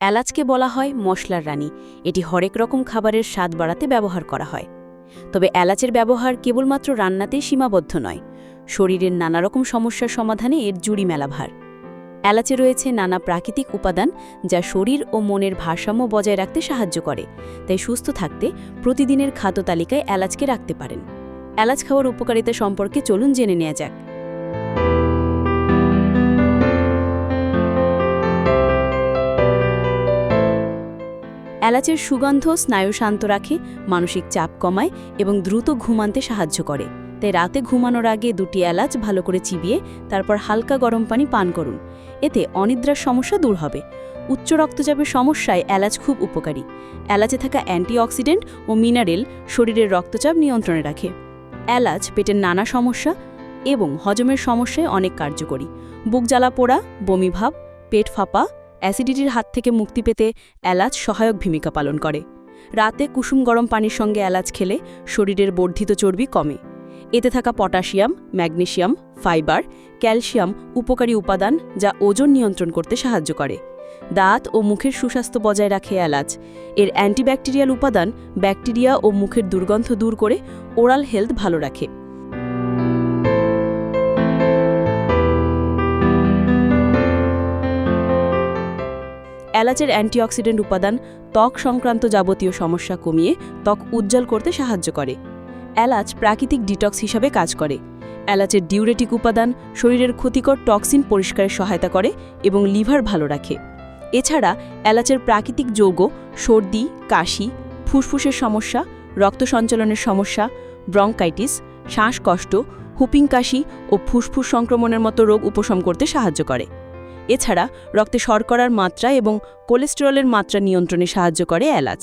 এলাচকে বলা হয় মশলার রানী। এটি হরেক রকম খাবারের স্বাদ বাড়াতে ব্যবহার করা হয়। তবে এলাচের ব্যবহার কেবলমাত্র রান্নাতেই সীমাবদ্ধ নয়, শরীরের নানা রকম সমস্যার সমাধানে এর জুড়ি মেলাভার। এলাচে রয়েছে নানা প্রাকৃতিক উপাদান যা শরীর ও মনের ভারসাম্য বজায় রাখতে সাহায্য করে। তাই সুস্থ থাকতে প্রতিদিনের খাদ্য তালিকায় এলাচকে রাখতে পারেন। এলাচ খাওয়ার উপকারিতা সম্পর্কে চলুন জেনে নেওয়া যাক। এলাচের সুগন্ধ স্নায়ু শান্ত রাখে, মানসিক চাপ কমায় এবং দ্রুত ঘুম আনতে সাহায্য করে। তাই রাতে ঘুমানোর আগে 2টি এলাচ ভালো করে চিবিয়ে তারপর হালকা গরম পানি পান করুন। এতে অনিদ্রার সমস্যা দূর হবে। উচ্চ রক্তচাপের সমস্যায় এলাচ খুব উপকারী। এলাচে থাকা অ্যান্টিঅক্সিডেন্ট ও মিনারেল শরীরের রক্তচাপ নিয়ন্ত্রণে রাখে। এলাচ পেটের নানা সমস্যা এবং হজমের সমস্যায় অনেক কার্যকরী। বুক জ্বালা পোড়া, বমিভাব, পেট ফাঁপা, অ্যাসিডিটির হাত থেকে মুক্তি পেতে এলাচ সহায়ক ভূমিকা পালন করে। রাতে কুসুম গরম পানির সঙ্গে এলাচ খেলে শরীরের বর্ধিত চর্বি কমে। এতে থাকা পটাশিয়াম, ম্যাগনেসিয়াম, ফাইবার, ক্যালসিয়াম উপকারী উপাদান যা ওজন নিয়ন্ত্রণ করতে সাহায্য করে। দাঁত ও মুখের সুস্বাস্থ্য বজায় রাখে এলাচ। এর অ্যান্টিব্যাকটেরিয়াল উপাদান ব্যাকটেরিয়া ও মুখের দুর্গন্ধ দূর করে ওরাল হেলথ ভালো রাখে। এলাচের অ্যান্টিঅক্সিডেন্ট উপাদান ত্বক সংক্রান্ত যাবতীয় সমস্যা কমিয়ে ত্বক উজ্জ্বল করতে সাহায্য করে। এলাচ প্রাকৃতিক ডিটক্স হিসাবে কাজ করে। এলাচের ডিউরেটিক উপাদান শরীরের ক্ষতিকর টক্সিন পরিষ্কারে সহায়তা করে এবং লিভার ভালো রাখে। এছাড়া এলাচের প্রাকৃতিক যৌগ সর্দি, কাশি, ফুসফুসের সমস্যা, রক্ত সঞ্চালনের সমস্যা, ব্রঙ্কাইটিস, শ্বাসকষ্ট, হুপিং কাশি ও ফুসফুস সংক্রমণের মতো রোগ উপশম করতে সাহায্য করে। এছাড়া রক্তে শর্করার মাত্রা এবং কোলেস্টেরলের মাত্রা নিয়ন্ত্রণে সাহায্য করে এলাচ।